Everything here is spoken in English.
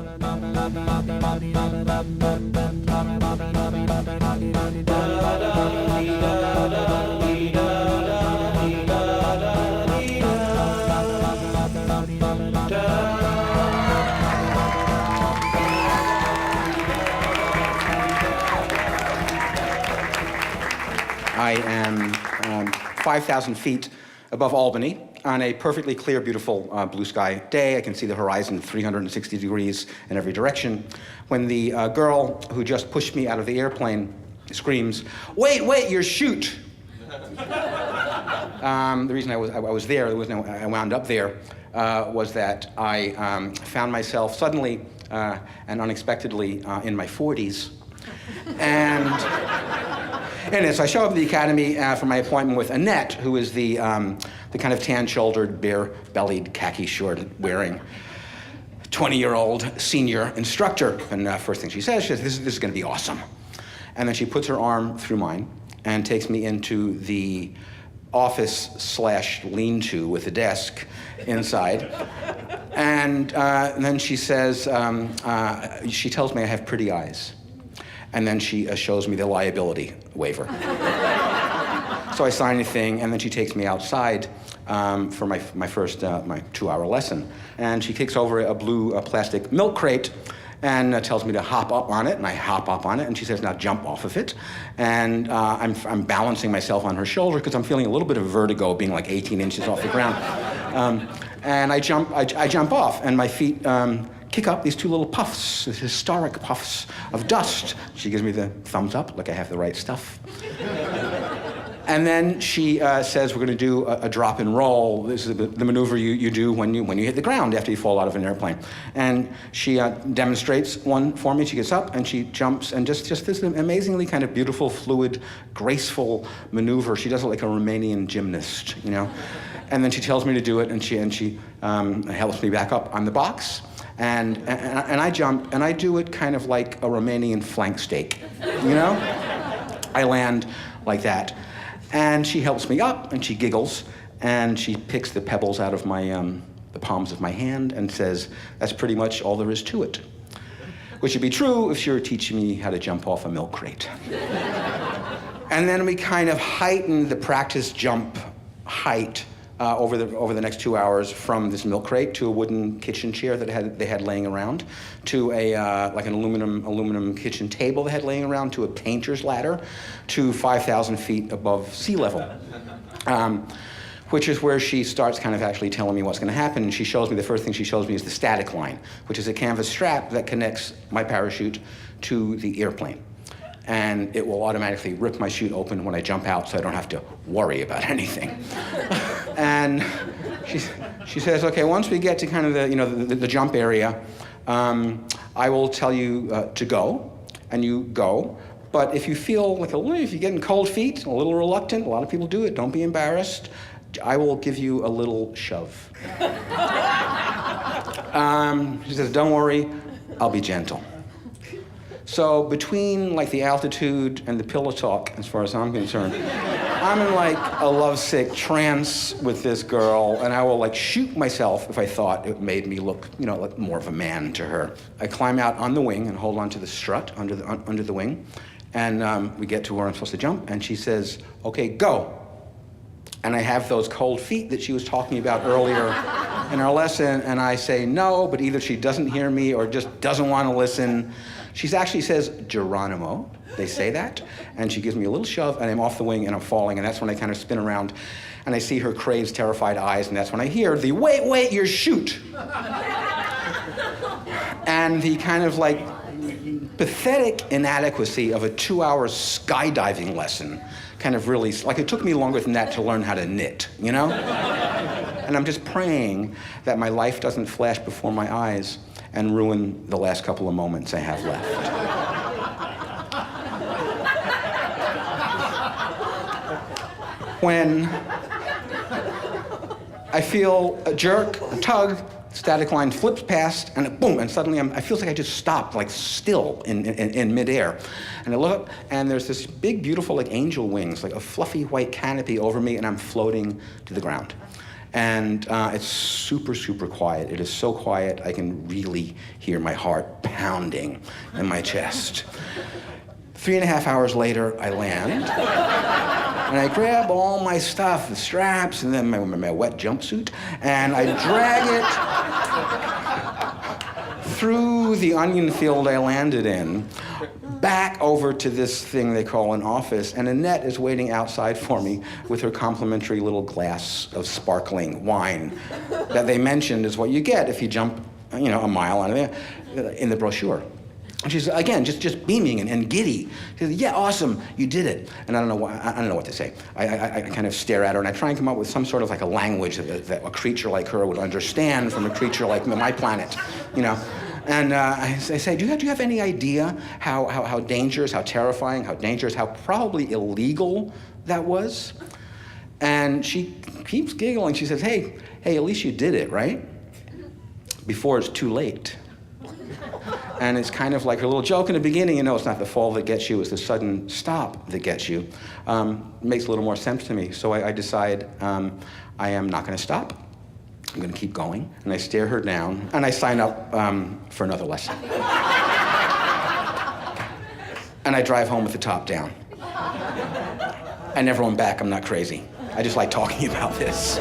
I am 5,000 feet above Albany on a perfectly clear, beautiful blue sky day. I can see the horizon 360 degrees in every direction, when the girl who just pushed me out of the airplane screams, "Wait, your chute!" The reason I was there, I wound up there, was that I found myself suddenly and unexpectedly in my 40s. And so I show up at the academy for my appointment with Annette, who is the kind of tan-shouldered, bare-bellied, khaki shirt-wearing 20-year-old senior instructor. And first thing she says, this is going to be awesome. And then she puts her arm through mine and takes me into the office/lean-to with a desk inside. And then she says, she tells me I have pretty eyes. And then she shows me the liability waiver. So I sign a thing, and then she takes me outside for my first 2-hour lesson. And she takes over a blue plastic milk crate and tells me to hop up on it, and I hop up on it, and she says, now jump off of it. And I'm balancing myself on her shoulder because I'm feeling a little bit of vertigo being like 18 inches off the ground. And I jump off, and my feet kick up these two little puffs, these historic puffs of dust. She gives me the thumbs up, like I have the right stuff. And then she says we're going to do a drop and roll. This is the maneuver you do when you hit the ground after you fall out of an airplane. And she demonstrates one for me. She gets up and she jumps, and just this amazingly kind of beautiful, fluid, graceful maneuver. She does it like a Romanian gymnast, you know. And then she tells me to do it, and she helps me back up on the box. And I jump, and I do it kind of like a Romanian flank steak, you know? I land like that. And she helps me up, and she giggles, and she picks the pebbles out of the palms of my hand and says, that's pretty much all there is to it. Which would be true if she were teaching me how to jump off a milk crate. And then we kind of heightened the practice jump height over the next 2 hours, from this milk crate to a wooden kitchen chair that they had laying around, to like an aluminum kitchen table they had laying around, to a painter's ladder, to 5,000 feet above sea level, which is where she starts kind of actually telling me what's going to happen. And she shows me, the first thing she shows me is the static line, which is a canvas strap that connects my parachute to the airplane. And it will automatically rip my chute open when I jump out, so I don't have to worry about anything. And she says, okay, once we get to kind of the jump area, I will tell you to go, and you go. But if you feel like if you're getting cold feet, a little reluctant, a lot of people do it, don't be embarrassed, I will give you a little shove. She says, don't worry, I'll be gentle. So between like the altitude and the pillow talk, as far as I'm concerned, I'm in like a lovesick trance with this girl, and I will like shoot myself if I thought it made me look, like more of a man to her. I climb out on the wing and hold onto the strut under the wing, and we get to where I'm supposed to jump, and she says, okay, go. And I have those cold feet that she was talking about earlier in our lesson, and I say no, but either she doesn't hear me or just doesn't want to listen. She actually says, Geronimo, they say that, and she gives me a little shove, and I'm off the wing, and I'm falling, and that's when I kind of spin around, and I see her crazed, terrified eyes, and that's when I hear the, wait, your chute. And the kind of like pathetic inadequacy of a 2-hour skydiving lesson kind of really, like it took me longer than that to learn how to knit, you know? And I'm just praying that my life doesn't flash before my eyes and ruin the last couple of moments I have left. When I feel a jerk, a tug, static line flips past, and boom, and suddenly I feel like I just stopped, like still in midair. And I look up, and there's this big, beautiful, like angel wings, like a fluffy white canopy over me, and I'm floating to the ground. And it's super, super quiet. It is so quiet, I can really hear my heart pounding in my chest. 3.5 hours later, I land, and I grab all my stuff, the straps, and then my wet jumpsuit, and I drag it through the onion field I landed in, back over to this thing they call an office, and Annette is waiting outside for me with her complimentary little glass of sparkling wine that they mentioned is what you get if you jump, a mile out of there in the brochure. And she's, again, just beaming and giddy. She says, yeah, awesome, you did it. And I don't know what to say. I kind of stare at her, and I try and come up with some sort of like a language that a creature like her would understand from a creature like my planet, And I say, do you have any idea how dangerous, how terrifying, how dangerous, how probably illegal that was? And she keeps giggling. She says, hey, at least you did it, right? Before it's too late. And it's kind of like her little joke in the beginning, it's not the fall that gets you, it's the sudden stop that gets you. Makes a little more sense to me. So I decide I am not going to stop. I'm going to keep going. And I stare her down, and I sign up for another lesson. And I drive home with the top down. I never went back, I'm not crazy. I just like talking about this.